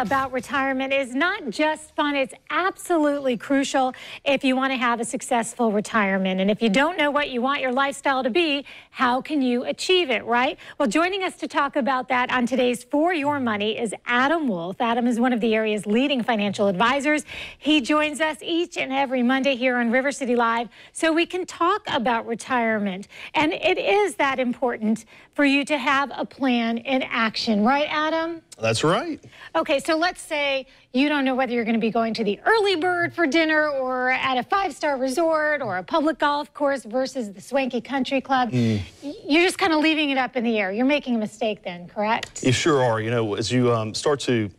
about retirement is not just fun, it's absolutely crucial if you want to have a successful retirement. And if you don't know what you want your lifestyle to be, how can you achieve it, right? Well, joining us to talk about that on today's For Your Money is Adam Wolf. Adam is one of the area's leading financial advisors. He joins us each and every Monday here on River City Live so we can talk about retirement. And it is that important for you to have a plan in action, right, Adam? That's right. Okay, so let's say you don't know whether you're going to be going to the Early Bird for dinner or at a five-star resort or a public golf course versus the swanky country club. You're just kind of leaving it up in the air. You're making a mistake then, correct? You sure are. You know, as you start to,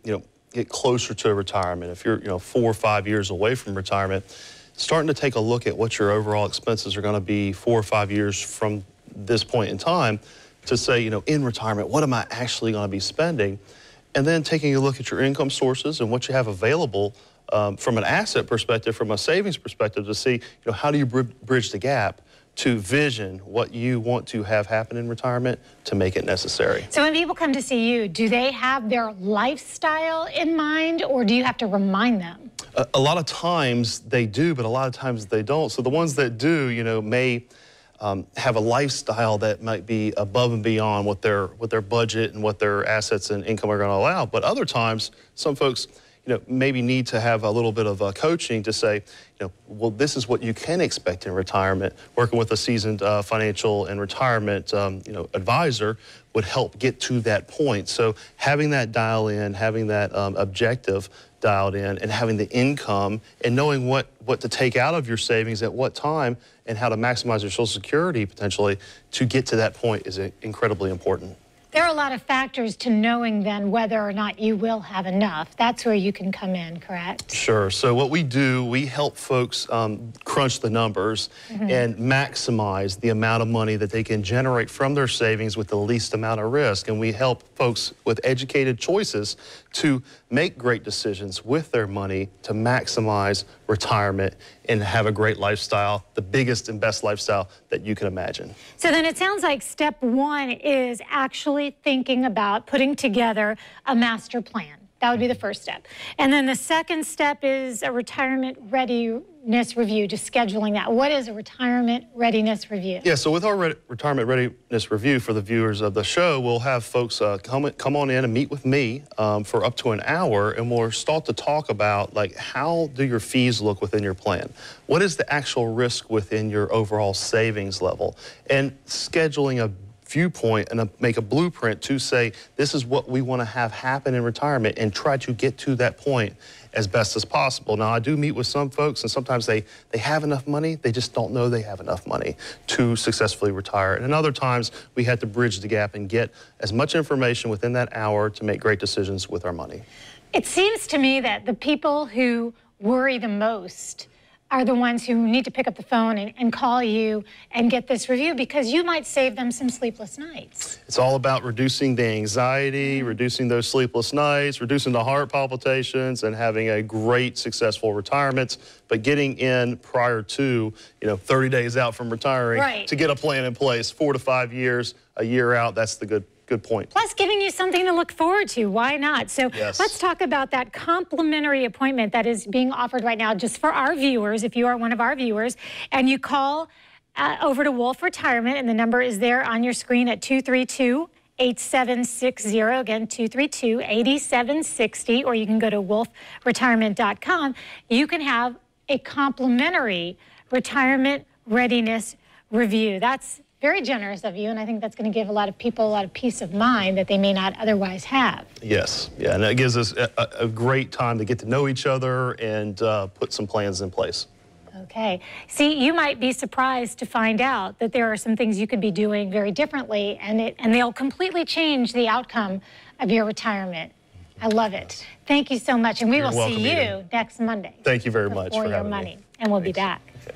get closer to retirement, if you're, 4 or 5 years away from retirement, starting to take a look at what your overall expenses are going to be 4 or 5 years from this point in time to say, in retirement, what am I actually going to be spending? And then taking a look at your income sources and what you have available from an asset perspective, from a savings perspective, to see, how do you bridge the gap to vision what you want to have happen in retirement to make it necessary. So when people come to see you, do they have their lifestyle in mind, or do you have to remind them? A lot of times they do, but a lot of times they don't. So the ones that do, may have a lifestyle that might be above and beyond what their budget and what their assets and income are going to allow. But other times, some folks, maybe need to have a little bit of coaching to say, well, this is what you can expect in retirement. Working with a seasoned financial and retirement, advisor would help get to that point. So having that dial in, having that objective dialed in, and having the income and knowing what to take out of your savings at what time and how to maximize your Social Security potentially to get to that point is incredibly important. There are a lot of factors to knowing then whether or not you will have enough. That's where you can come in, correct? Sure. So what we do, we help folks crunch the numbers and maximize the amount of money that they can generate from their savings with the least amount of risk. And we help folks with educated choices to make great decisions with their money to maximize retirement and have a great lifestyle, the biggest and best lifestyle that you can imagine. So then it sounds like step one is actually thinking about putting together a master plan. That would be the first step. And then the second step is a retirement readiness review, just scheduling that. What is a retirement readiness review? Yeah, so with our retirement readiness review for the viewers of the show, we'll have folks come on in and meet with me for up to an hour, and we'll start to talk about, like, how do your fees look within your plan? What is the actual risk within your overall savings level? And scheduling a viewpoint and make a blueprint to say, this is what we want to have happen in retirement, and try to get to that point as best as possible. Now, I do meet with some folks, and sometimes they have enough money, they just don't know they have enough money to successfully retire. And other times, we had to bridge the gap and get as much information within that hour to make great decisions with our money. It seems to me that the people who worry the most are the ones who need to pick up the phone and call you and get this review, because you might save them some sleepless nights. It's all about reducing the anxiety, reducing those sleepless nights, reducing the heart palpitations, and having a great, successful retirement. But getting in prior to, 30 days out from retiring to get a plan in place, 4 to 5 years, a year out, that's the good point. Plus giving you something to look forward to. Why not? So let's talk about that complimentary appointment that is being offered right now just for our viewers. If you are one of our viewers and you call over to Wolf Retirement, and the number is there on your screen at 232-8760. Again, 232-8760, or you can go to wolfretirement.com. You can have a complimentary retirement readiness review. That's very generous of you, and I think that's going to give a lot of people a lot of peace of mind that they may not otherwise have. Yes, yeah, and it gives us a great time to get to know each other and put some plans in place. Okay. See, you might be surprised to find out that there are some things you could be doing very differently, and they'll completely change the outcome of your retirement. I love it. Thank you so much, and we will see you next Monday. Thank you very much for your money. And we'll be back. Okay.